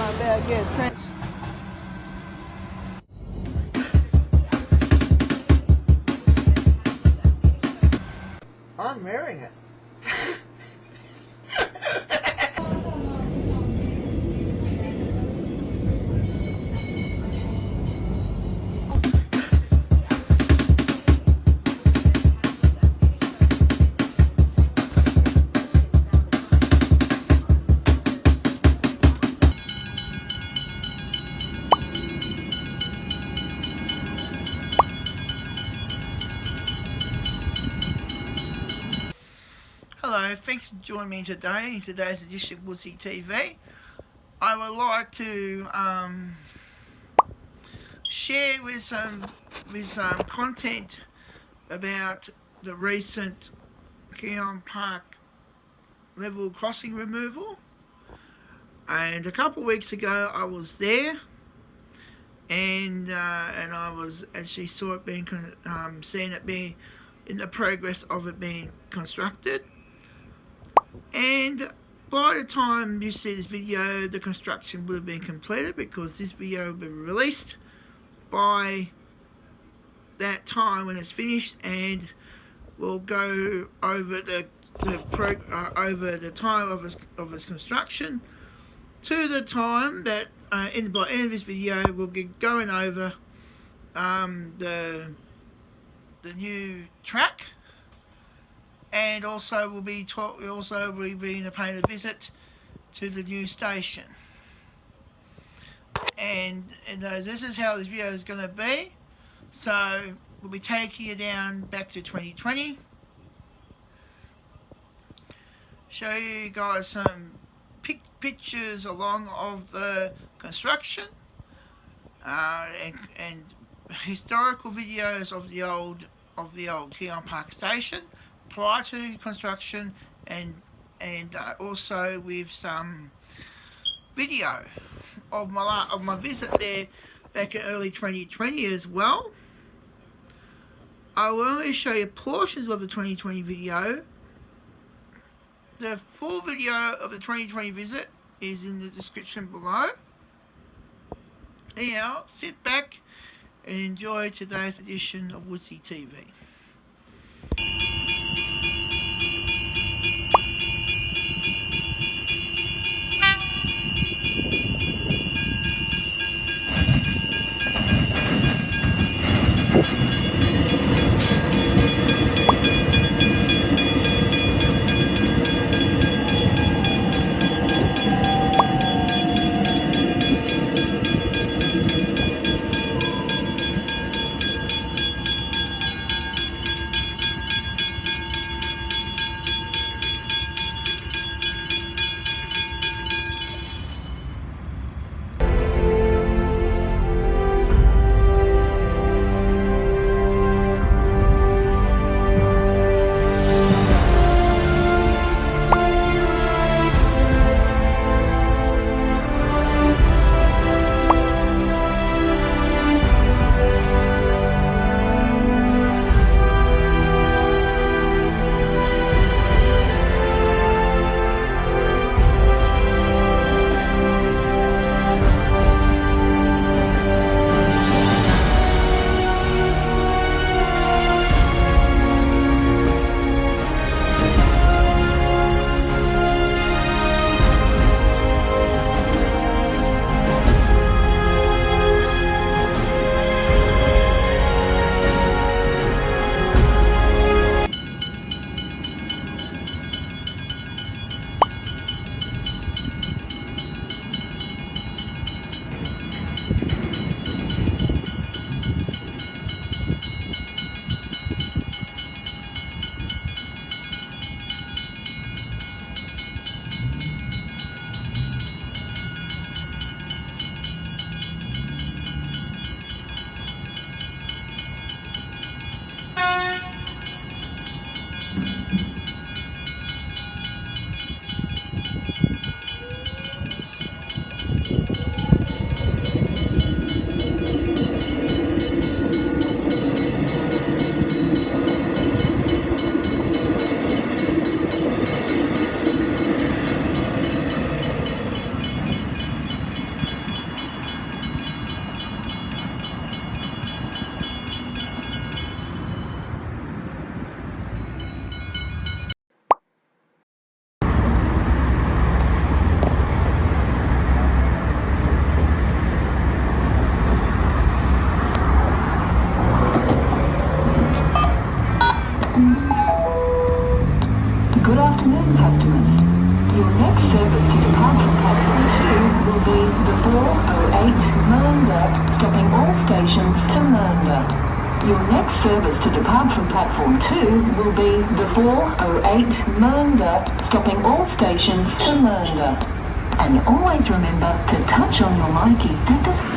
Better get trench. I'm wearing it. Hello, thanks for joining me today in today's edition of WoodsyTV. I would like to share with some content about the recent Keon Park level crossing removal. And a couple of weeks ago I was there, and I was actually saw it being seeing it being in the progress of it being constructed. And by the time you see this video, the construction would have been completed, because this video will be released by that time when it's finished, and we'll go over the time of its construction to the time that by the end of this video we'll be going over the new track. And also we'll be paying a visit to the new station. And this is how this video is going to be. So we'll be taking you down back to 2020. Show you guys some pictures along of the construction, and historical videos of the old Keon Park station prior to construction, and also with some video of my visit there back in early 2020 as well. I will only show you portions of the 2020 video. The full video of the 2020 visit is in the description below. Now sit back and enjoy today's edition of WoodsyTV. customers. Your next service to depart from platform 2 will be the 408 Mernda, stopping all stations to Mernda. Your next service to depart from platform 2 will be the 408 Mernda, stopping all stations to Mernda. And always remember to touch on your Mikey at the...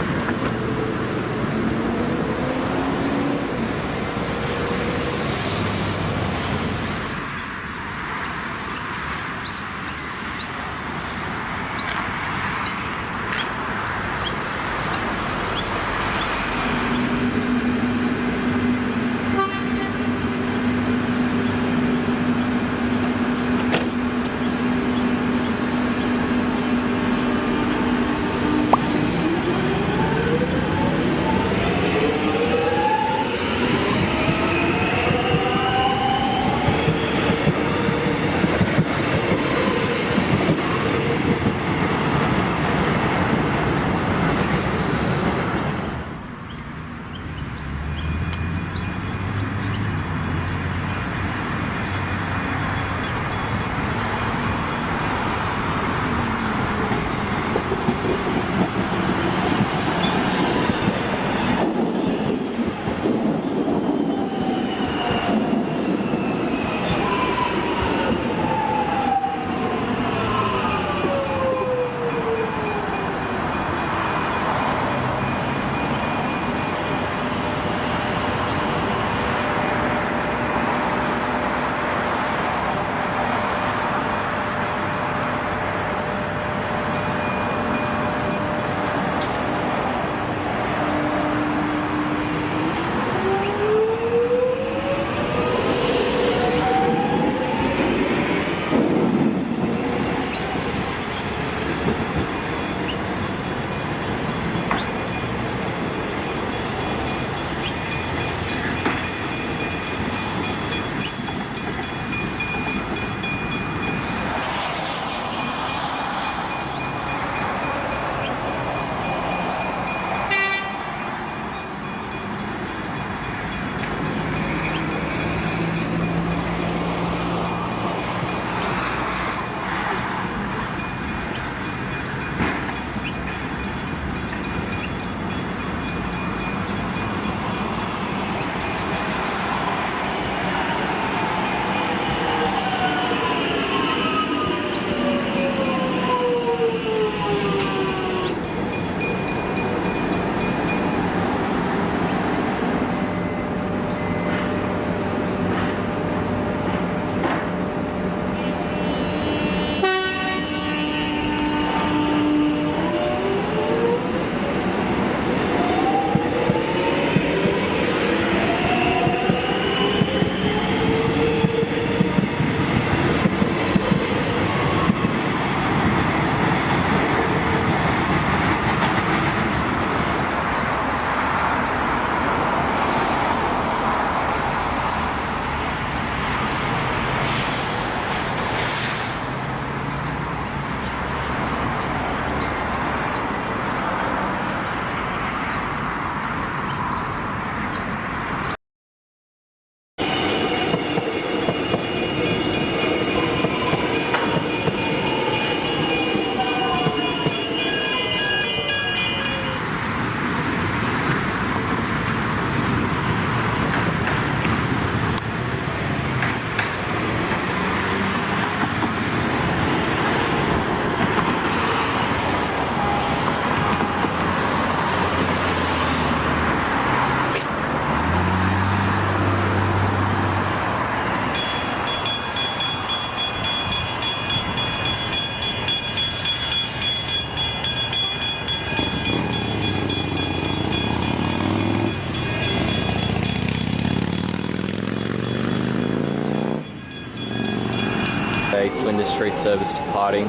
Flinders Street service departing.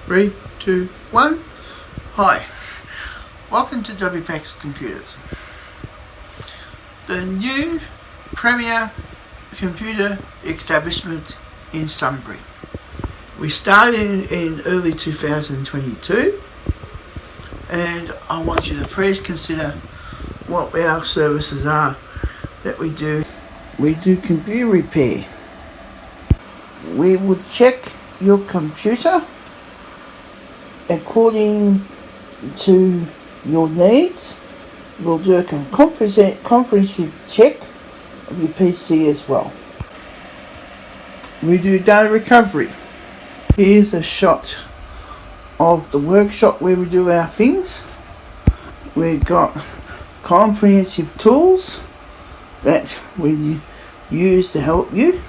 Three, two, one. Hi, welcome to WPAX Computers. the new premier computer establishment in Sunbury. We started in early 2022, and I want you to please consider what our services are that we do. We do computer repair. We would check your computer according to your needs. We'll do a comprehensive check of your PC as well. We do data recovery. Here's a shot of the workshop where we do our things. We've got comprehensive tools that we use to help you.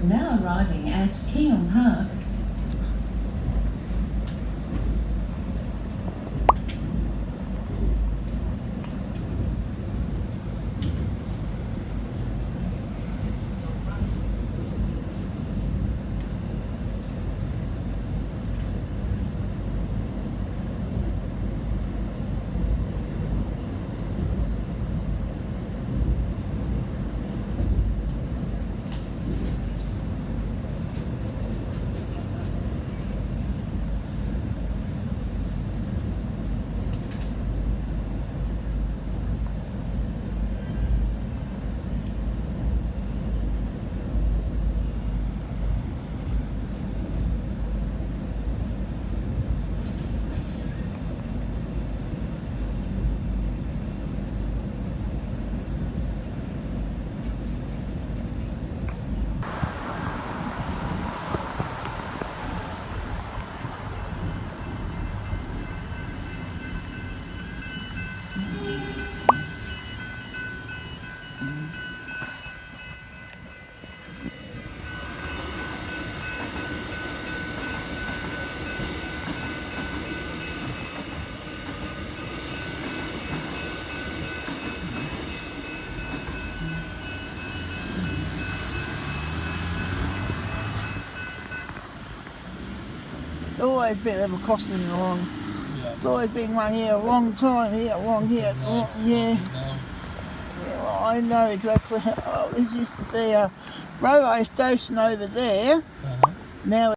Now arriving at Keon Park. Always been level crossing along. Yeah. It's always been one here a long time here, along here. Nice. Yeah. Yeah, well, I know exactly. Oh, this used to be a railway station over there. Now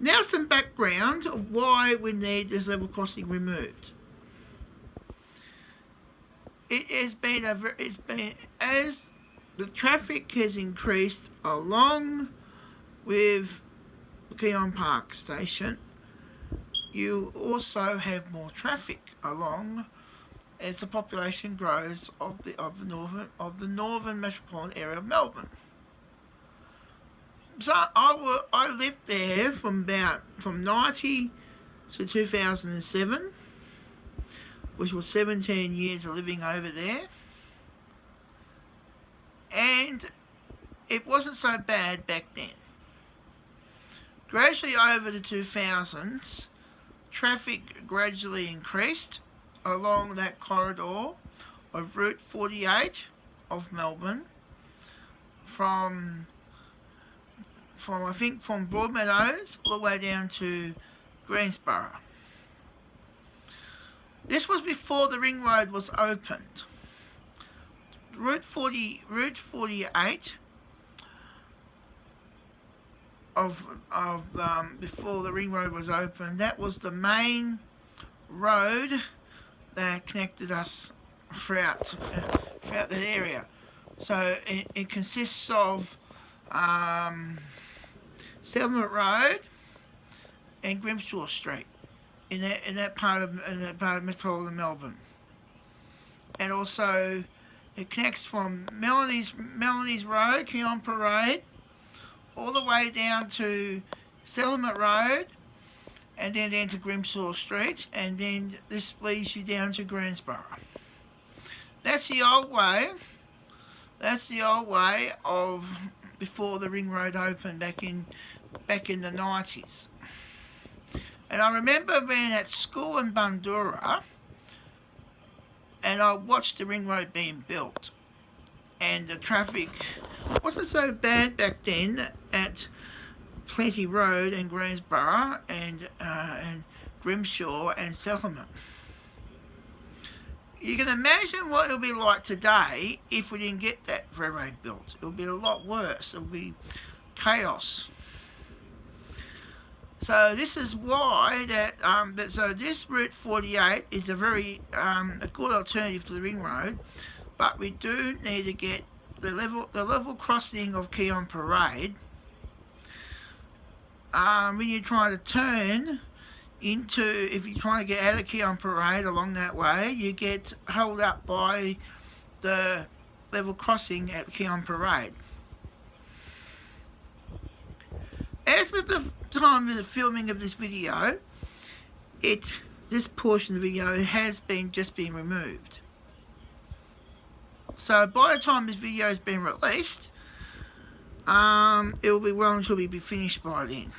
Now some background of why we need this level crossing removed. It's been as the traffic has increased along with Keon Park Station. You also have more traffic along as the population grows of the northern metropolitan area of Melbourne. So I lived there from 90 to 2007, which was 17 years of living over there, and it wasn't so bad back then. Gradually over the 2000s, traffic gradually increased along that corridor of Route 48 of Melbourne from I think from Broadmeadows all the way down to Greensborough. This was before the ring road was opened. Route 48 before the ring road was opened, that was the main road that connected us throughout that area. So it consists of Settlement Road and Grimshaw Street in that part of metropolitan Melbourne, and also it connects from Melanie's Road, Keon Parade, all the way down to Settlement Road, and then down to Grimshaw Street, and then this leads you down to Greensborough. That's the old way. That's the old way of before the ring road opened back in the 90s. And I remember being at school in Bundoora, and I watched the ring road being built, and the traffic wasn't so bad back then at Plenty Road and Greensborough and Grimshaw and Settlement. You can imagine what it'll be like today if we didn't get that railroad built. It'll be a lot worse. It'll be chaos. So this is why so this Route 48 is a very a good alternative to the ring road, but we do need to get the level crossing of Keon Parade. When you're trying to turn if you're trying to get out of Keon Parade along that way, you get held up by the level crossing at Keon Parade. As with the time of the filming of this video, this portion of the video has just been removed. So by the time this video has been released, it will be well and truly be finished by then.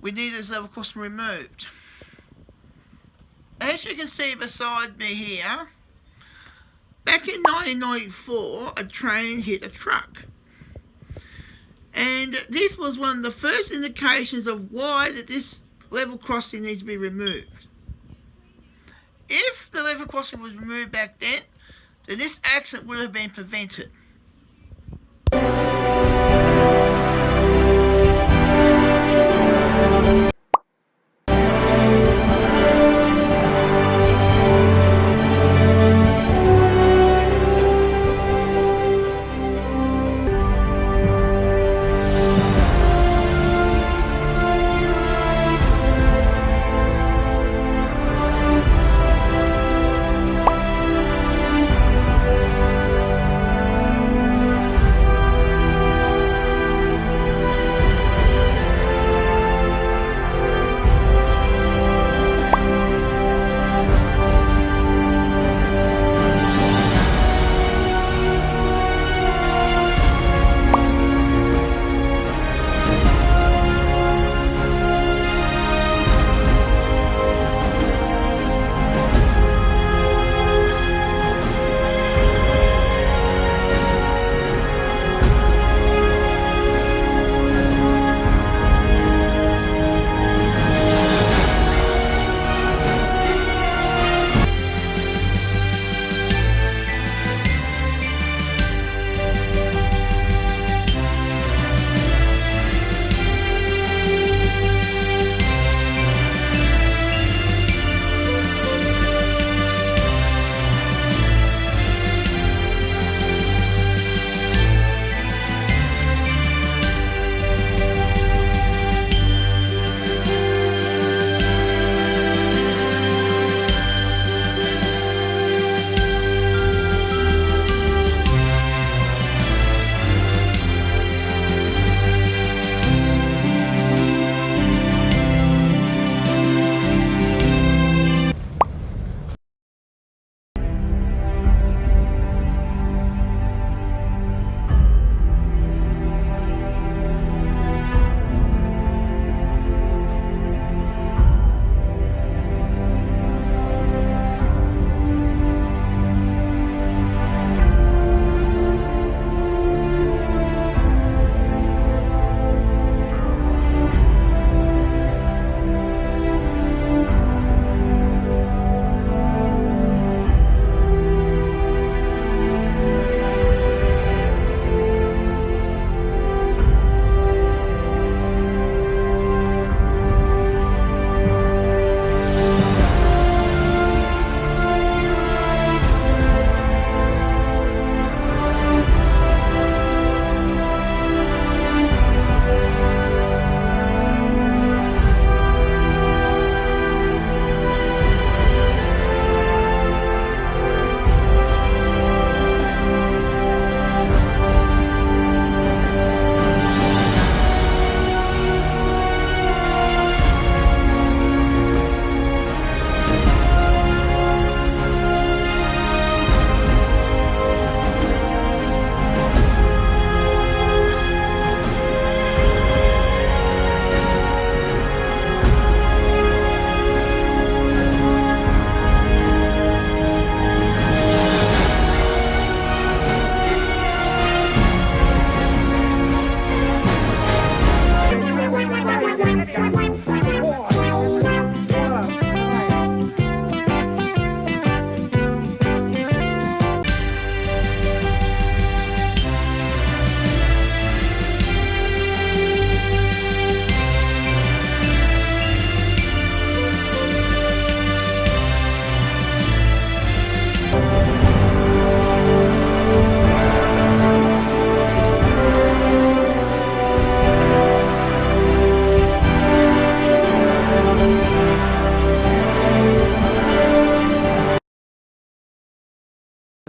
we need this level crossing removed. As you can see beside me here, back in 1994, a train hit a truck. And this was one of the first indications of why that this level crossing needs to be removed. If the level crossing was removed back then this accident would have been prevented.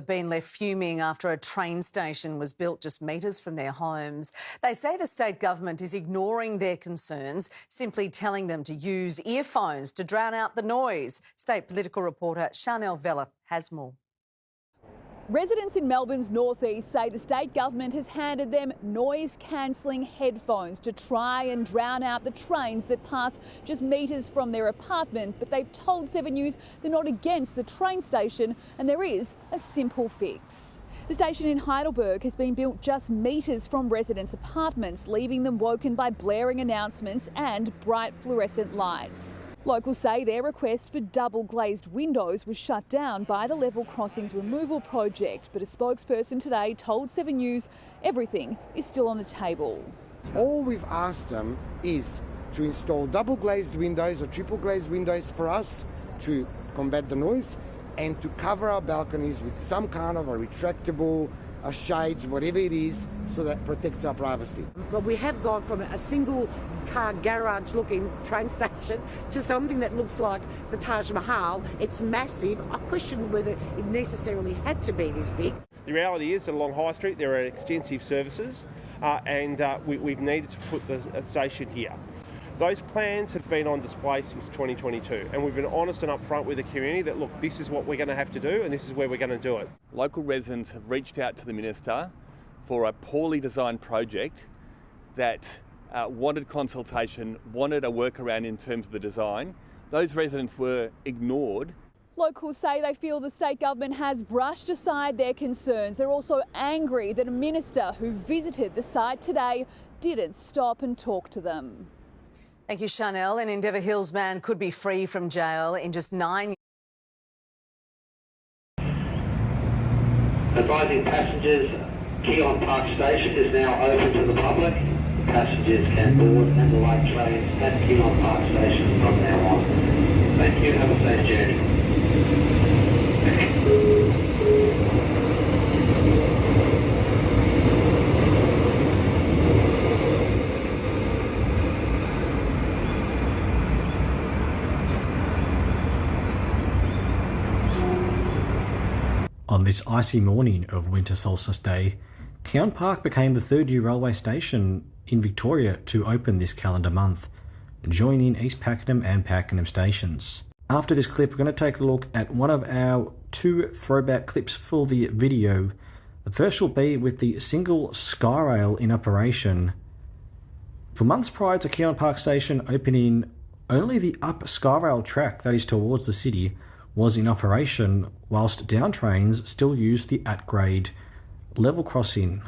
Been left fuming after a train station was built just metres from their homes. They say the state government is ignoring their concerns, simply telling them to use earphones to drown out the noise. State political reporter Chanel Vella has more. Residents in Melbourne's northeast say the state government has handed them noise-cancelling headphones to try and drown out the trains that pass just metres from their apartment. But they've told 7 News they're not against the train station and there is a simple fix. The station in Heidelberg has been built just metres from residents' apartments, leaving them woken by blaring announcements and bright fluorescent lights. Locals say their request for double glazed windows was shut down by the level crossings removal project, but a spokesperson today told 7 News everything is still on the table. All we've asked them is to install double glazed windows or triple glazed windows for us to combat the noise and to cover our balconies with some kind of a retractable shades, whatever it is, so that protects our privacy. But we have gone from a single car garage looking train station to something that looks like the Taj Mahal. It's massive. I question whether it necessarily had to be this big. The reality is that along High Street there are extensive services and we've needed to put the station here. Those plans have been on display since 2022 and we've been honest and upfront with the community that, look, this is what we're going to have to do and this is where we're going to do it. Local residents have reached out to the Minister for a poorly designed project that wanted consultation, wanted a workaround in terms of the design. Those residents were ignored. Locals say they feel the state government has brushed aside their concerns. They're also angry that a minister who visited the site today didn't stop and talk to them. Thank you, Chanel. An Endeavour Hills man could be free from jail in just 9 years. Advising passengers, Keon Park Station is now open to the public. Passengers can board and alight trains at Keon Park Station from now on. Thank you. Have a safe journey. On this icy morning of Winter Solstice Day, Keon Park became the third new railway station in Victoria to open this calendar month, joining East Pakenham and Pakenham stations. After this clip, we're going to take a look at one of our 2 throwback clips for the video. The first will be with the single Skyrail in operation. For months prior to Keon Park Station opening, only the up Skyrail track, that is towards the city, was in operation, whilst down trains still used the at-grade level crossing.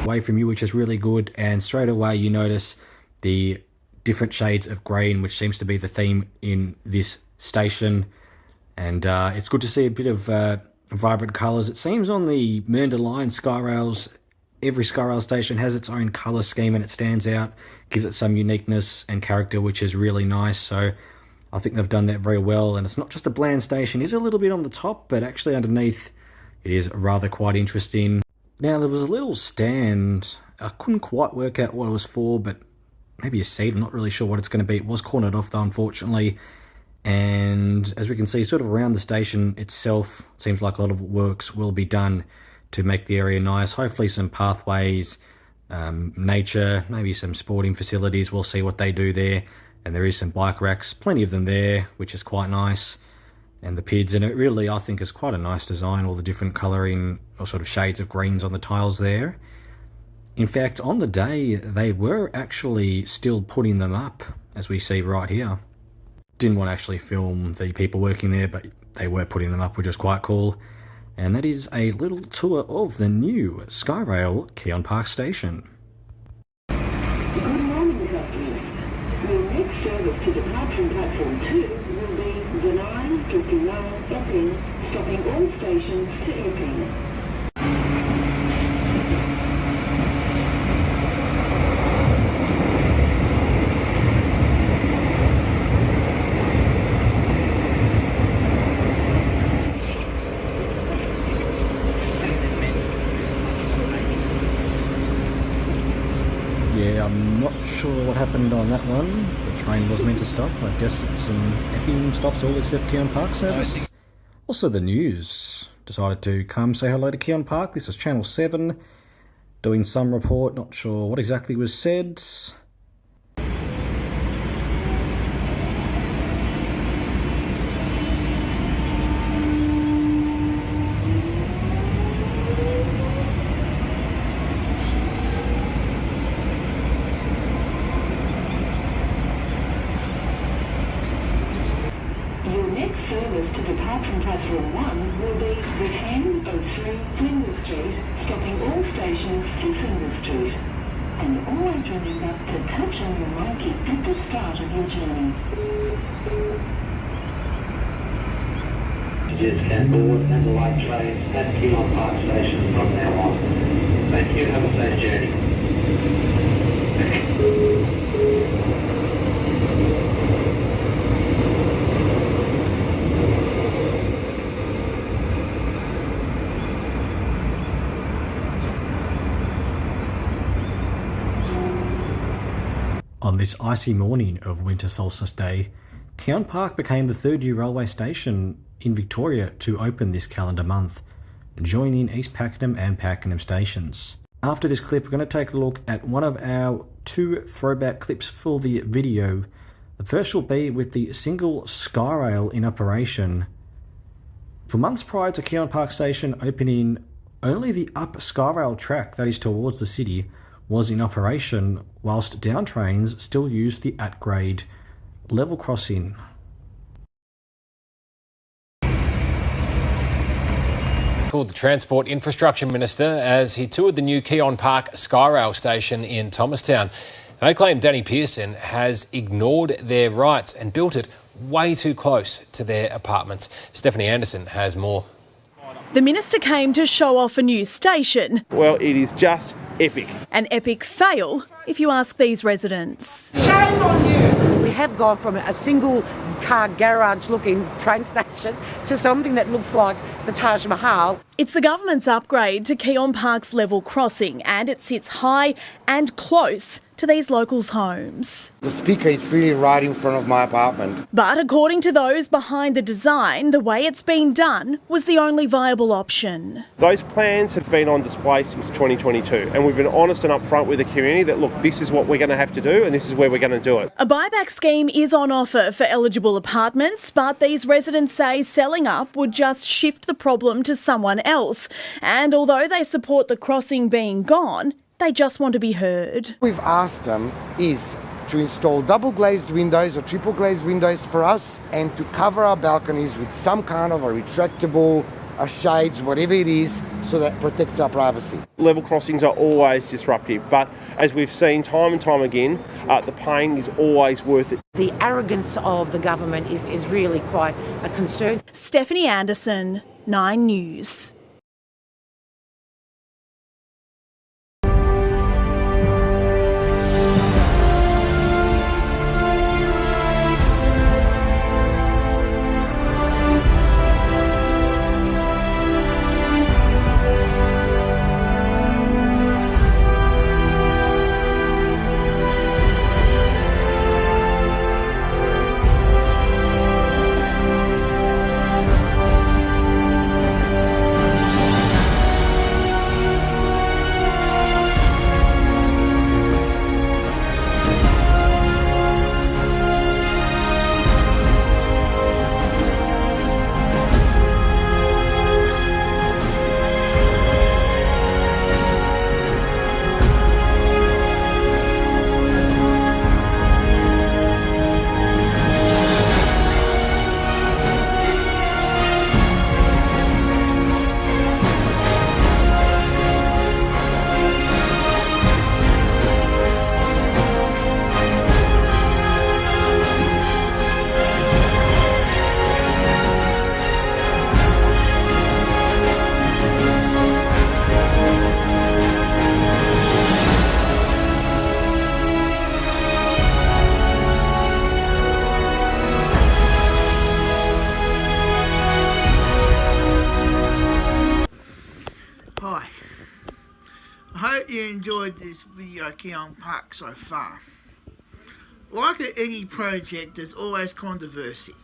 Away from you, which is really good, and straight away you notice the different shades of green, which seems to be the theme in this station, and it's good to see a bit of vibrant colours. It seems on the Mernda line Skyrails, every Skyrail station has its own colour scheme and it stands out, gives it some uniqueness and character, which is really nice. So I think they've done that very well, and it's not just a bland station. It is a little bit on the top, but actually underneath it is rather quite interesting. Now, there was a little stand. I couldn't quite work out what it was for, but maybe a seat. I'm not really sure what it's going to be. It was cornered off, though, unfortunately. And as we can see, sort of around the station itself, seems like a lot of works will be done to make the area nice. Hopefully some pathways, nature, maybe some sporting facilities. We'll see what they do there. And there is some bike racks, plenty of them there, which is quite nice. And the PIDs, and it really, I think, is quite a nice design, all the different colouring or sort of shades of greens on the tiles there. In fact, on the day, they were actually still putting them up, as we see right here. Didn't want to actually film the people working there, but they were putting them up, which is quite cool. And that is a little tour of the new Skyrail Keon Park Station. Good morning, this afternoon. Your next service to depart from platform 2 will be the 9:59 Epping, stopping all stations to Epping. sure what happened on that one. The train was meant to stop. I guess it's some Epping stops all except Keon Park service. Also the news. Decided to come say hello to Keon Park. This is Channel 7 doing some report. Not sure what exactly was said. Your next service to depart from platform 1 will be the 1003 Flinders Street, stopping all stations to Flinders Street. And always remember to touch on your monkey at the start of your journey. Passengers can board and alight trains at Keon Park Station from now on. Thank you. Have a safe journey. On this icy morning of Winter Solstice Day, Keon Park became the third new railway station in Victoria to open this calendar month, joining East Pakenham and Pakenham stations. After this clip, we're going to take a look at one of our 2 throwback clips for the video. The first will be with the single Skyrail in operation. For months prior to Keon Park Station opening, only the up Skyrail track, that is towards the city, was in operation, whilst down trains still used the at-grade level crossing. Called the Transport Infrastructure Minister as he toured the new Keon Park Skyrail station in Thomastown. They claim Danny Pearson has ignored their rights and built it way too close to their apartments. Stephanie Anderson has more. The minister came to show off a new station. Well, it is just epic. An epic fail, if you ask these residents. Shame on you! We have gone from a single car garage looking train station to something that looks like the Taj Mahal. It's the government's upgrade to Keon Park's level crossing, and it sits high and close to these locals' homes. The speaker is really right in front of my apartment. But according to those behind the design, the way it's been done was the only viable option. Those plans have been on display since 2022, and we've been honest and upfront with the community that, look, this is what we're going to have to do and this is where we're going to do it. A buyback scheme is on offer for eligible apartments, but these residents say selling up would just shift the problem to someone else. And although they support the crossing being gone, they just want to be heard. We've asked them is to install double glazed windows or triple glazed windows for us and to cover our balconies with some kind of a retractable shades, whatever it is, so that protects our privacy. Level crossings are always disruptive, but as we've seen time and time again, the pain is always worth it. The arrogance of the government is really quite a concern. Stephanie Anderson, 9 News. Hi, I hope you enjoyed this video Keon Park so far. like at any project, there's always controversy.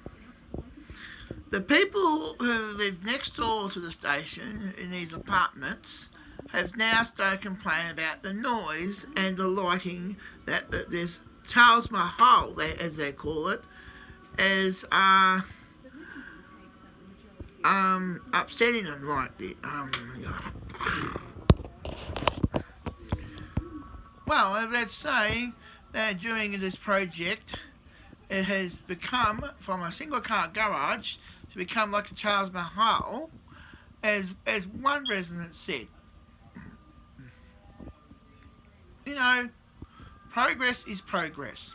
The people who live next door to the station in these apartments have now started complaining about the noise and the lighting that there's Taj Mahal, as they call it, as upsetting them like the well, let's say that during this project it has become from a single car garage to become like a Taj Mahal, as one resident said. You know, progress is progress.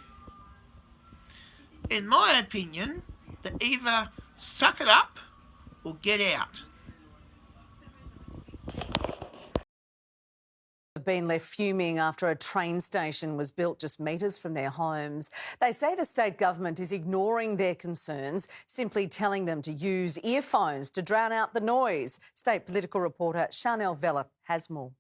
In my opinion, they either suck it up or get out. Have been left fuming after a train station was built just metres from their homes. They say the state government is ignoring their concerns, simply telling them to use earphones to drown out the noise. State political reporter Chanel Vella has more.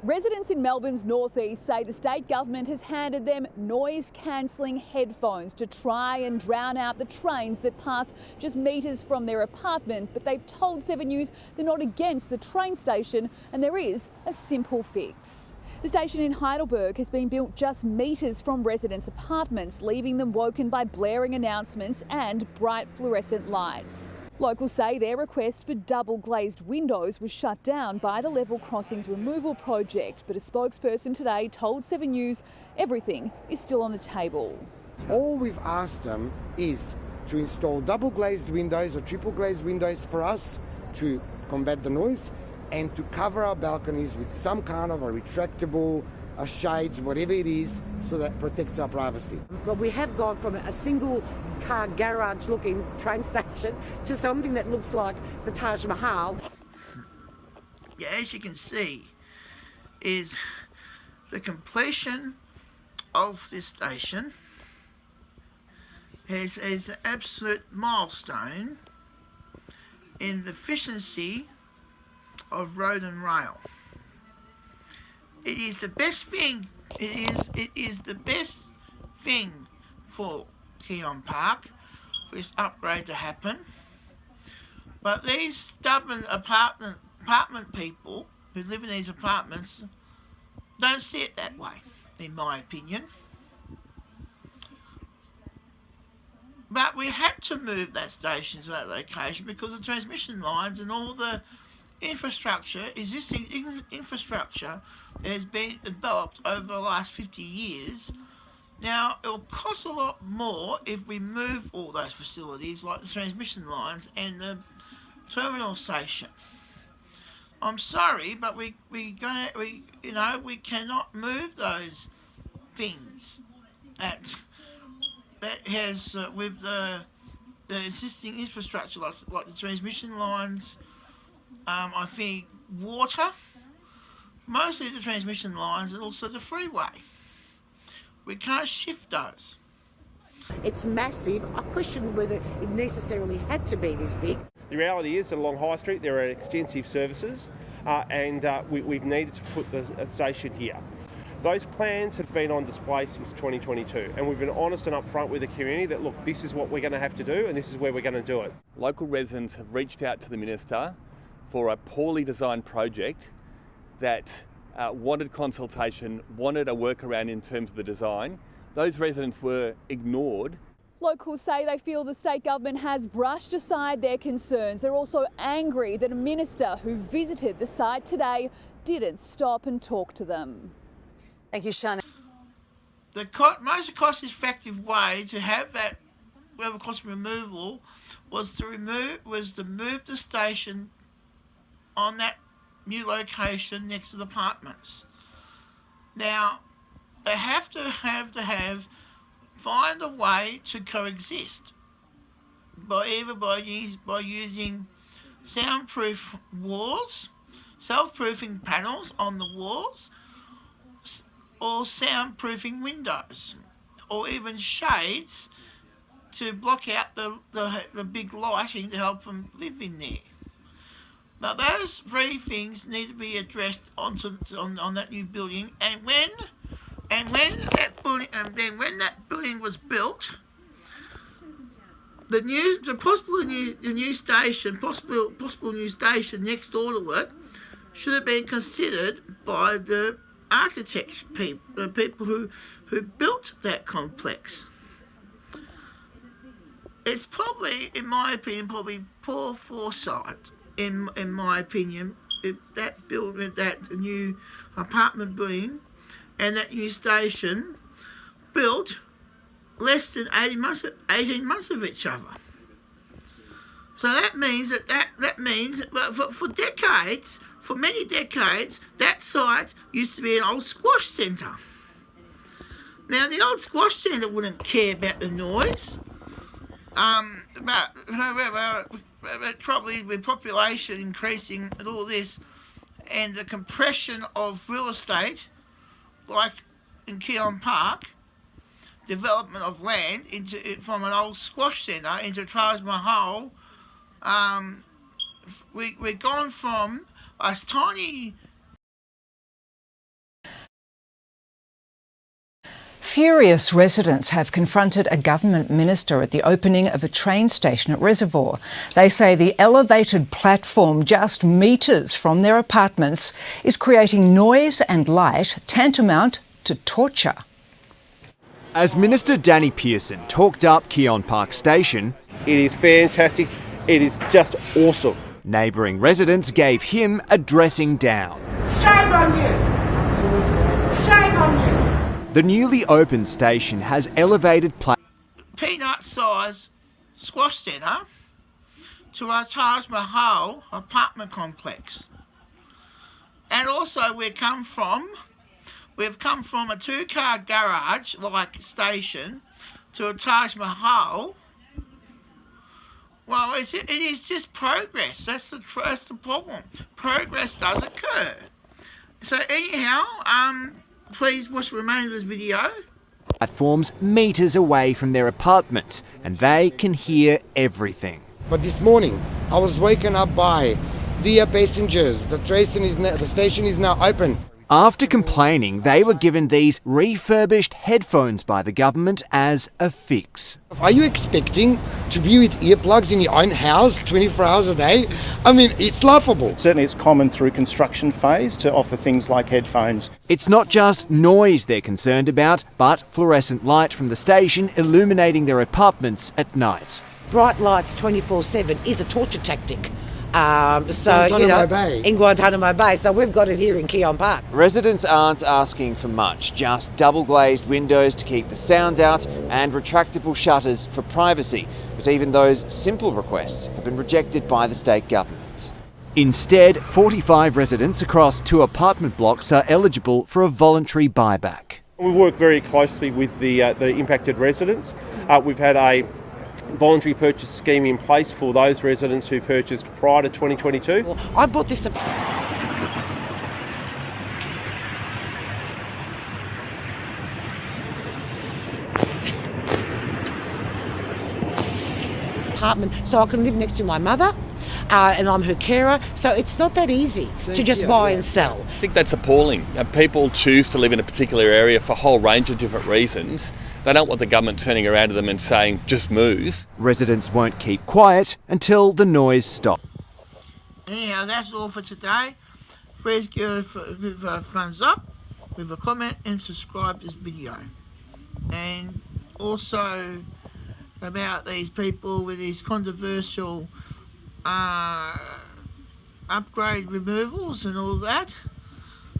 Residents in Melbourne's northeast say the state government has handed them noise-cancelling headphones to try and drown out the trains that pass just metres from their apartment. But they've told 7 News they're not against the train station and there is a simple fix. The station in Heidelberg has been built just metres from residents' apartments, leaving them woken by blaring announcements and bright fluorescent lights. Locals say their request for double glazed windows was shut down by the level crossings removal project, but a spokesperson today told 7 News everything is still on the table. All we've asked them is to install double glazed windows or triple glazed windows for us to combat the noise, and to cover our balconies with some kind of a retractable shades, whatever it is, so that protects our privacy. Well, we have gone from a single car garage looking train station to something that looks like the Taj Mahal. Yeah, as you can see, is the completion of this station is an absolute milestone in the efficiency of road and rail. It is the best thing. It is the best thing for Keon Park for this upgrade to happen. But these stubborn apartment people who live in these apartments don't see it that way, in my opinion. But we had to move that station to that location because the transmission lines and all the existing infrastructure has been developed over the last 50 years. Now, it will cost a lot more if we move all those facilities like the transmission lines and the terminal station. I'm sorry, but we cannot move those things that has with the existing infrastructure like the transmission lines. I think water, mostly the transmission lines and also the freeway. We can't shift those. It's massive. I question whether it necessarily had to be this big. The reality is that along High Street there are extensive services and we've needed to put the station here. Those plans have been on display since 2022 and we've been honest and upfront with the community that, look, this is what we're going to have to do and this is where we're going to do it. Local residents have reached out to the Minister for a poorly designed project that wanted consultation, wanted a workaround in terms of the design. Those residents were ignored. Locals say they feel the state government has brushed aside their concerns. They're also angry that a minister who visited the site today didn't stop and talk to them. Thank you, Shannon. The most cost-effective way to have that level cost removal was to move the station on that new location next to the apartments. Now, they have to find a way to coexist by using soundproof walls, self-proofing panels on the walls, or soundproofing windows, or even shades to block out the big lighting to help them live in there. Now those three things need to be addressed on that new building, and when And when that building was built, the possible new station next door to it should have been considered by the architects people, the people who built that complex. It's probably, in my opinion, poor foresight. In my opinion, that new apartment building and that new station built less than 18 months of each other. So that means for decades, for many decades, that site used to be an old squash centre. Now the old squash centre wouldn't care about the noise. But probably with population increasing and all this, and the compression of real estate, like in Keon Park, development of land from an old squash centre into Taj Mahal, we've gone from a tiny. Furious residents have confronted a government minister at the opening of a train station at Reservoir. They say the elevated platform just metres from their apartments is creating noise and light tantamount to torture. As Minister Danny Pearson talked up Keon Park Station, it is fantastic. It is just awesome. Neighbouring residents gave him a dressing down. Shame on you! Shame on you! The newly opened station has elevated peanut-sized squash centre to our Taj Mahal apartment complex. And also we've come from a two-car garage-like station to a Taj Mahal. Well, it is just progress. That's the problem. Progress does occur. So anyhow, please watch the remainder of this video. Platforms metres away from their apartments, and they can hear everything. But this morning, I was woken up by, dear passengers, the station is now open. After complaining, they were given these refurbished headphones by the government as a fix. Are you expecting to be with earplugs in your own house 24 hours a day? I mean, it's laughable. Certainly it's common through construction phase to offer things like headphones. It's not just noise they're concerned about, but fluorescent light from the station illuminating their apartments at night. Bright lights 24/7 is a torture tactic. Guantanamo Bay. In Guantanamo Bay, so we've got it here in Keon Park. Residents aren't asking for much, just double-glazed windows to keep the sounds out and retractable shutters for privacy. But even those simple requests have been rejected by the state government. Instead, 45 residents across 2 apartment blocks are eligible for a voluntary buyback. We've worked very closely with the impacted residents. We've had a voluntary purchase scheme in place for those residents who purchased prior to 2022. I bought this apartment so I can live next to my mother, and I'm her carer, so it's not that easy to just buy and sell. I think that's appalling. People choose to live in a particular area for a whole range of different reasons. They don't want the government turning around to them and saying, just move. Residents won't keep quiet until the noise stops. Anyhow, that's all for today. Please give a thumbs up, leave a comment and subscribe to this video. And also about these people with these controversial upgrade removals and all that.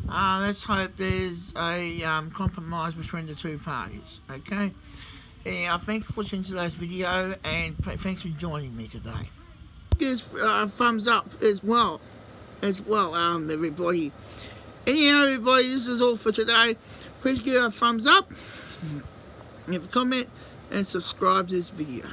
Let's hope there's a compromise between the two parties, okay? Anyhow, thanks for watching today's video and thanks for joining me today. Give thumbs up as well, everybody. Anyhow, everybody, this is all for today. Please give a thumbs up, leave a comment and subscribe to this video.